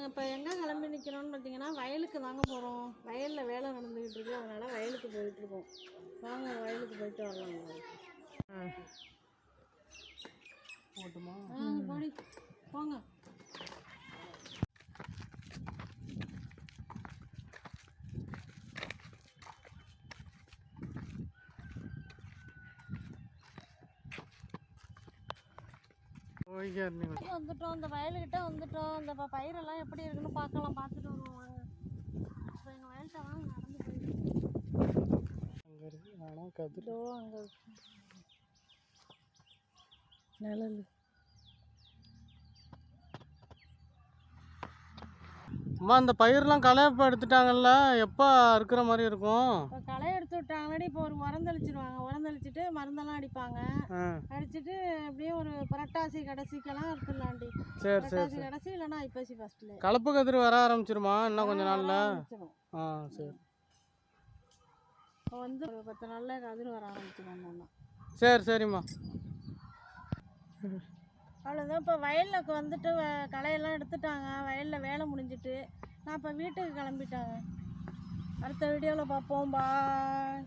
நாங்கள் இப்போ எங்கே கிளம்பி நிற்கிறோன்னு பார்த்தீங்கன்னா வயலுக்கு தாங்க போகிறோம். வயலில் வேலை நடந்துக்கிட்டு இருக்கு, அதனால் வயலுக்கு போயிட்டுருக்கோம். வாங்க வயலுக்கு போயிட்டு வரலாம். போட்டுமா? போடி போங்க. வந்துட்டோம், இந்த வயலுக்கிட்ட வந்துட்டோம். இந்த பயிரெல்லாம் எப்படி இருக்குன்னு பார்க்கலாம், பார்த்துட்டு வருவோம் வாங்க. இப்போ எங்கள் வயல்கிட்ட வாங்க நடந்து போயிட்டு அங்கே இருக்கு. ஆனால் கதிரோ அங்கே இருக்கு நிழல். அம்மா அந்த பயிரெலாம் களை இப்போ எடுத்துட்டாங்கல்ல, எப்போ இருக்கிற மாதிரி இருக்கும்? இப்போ களை எடுத்து விட்டாங்கன்னாடி இப்போ ஒரு உரந்தளிச்சிடுவாங்க. உரந்தளிச்சிட்டு மருந்தெல்லாம் அடிப்பாங்க. அடிச்சுட்டு அப்படியே ஒரு புரட்டாசி கடைசிக்கெல்லாம் எடுத்துடலாண்டி. சரி புரட்டாசி கடைசி இல்லைன்னா ஐப்பசி ஃபர்ஸ்ட்ல கலப்பு கதிர் வர ஆரம்பிச்சிருமா இன்னும் கொஞ்ச நாளில்? சரி இப்போ வந்து ஒரு 10 நாளில் கதிர் வர ஆரம்பிச்சிடுவாங்க. சரிம்மா. அவ்வளோதான். இப்போ வயலுக்கு வந்துட்டு களையெல்லாம் எடுத்துட்டாங்க. வயலில் வேலை முடிஞ்சிட்டு நான் இப்போ வீட்டுக்கு கிளம்பிட்டாங்க. அடுத்த வீடியோவில் பார்ப்போம். பாய்.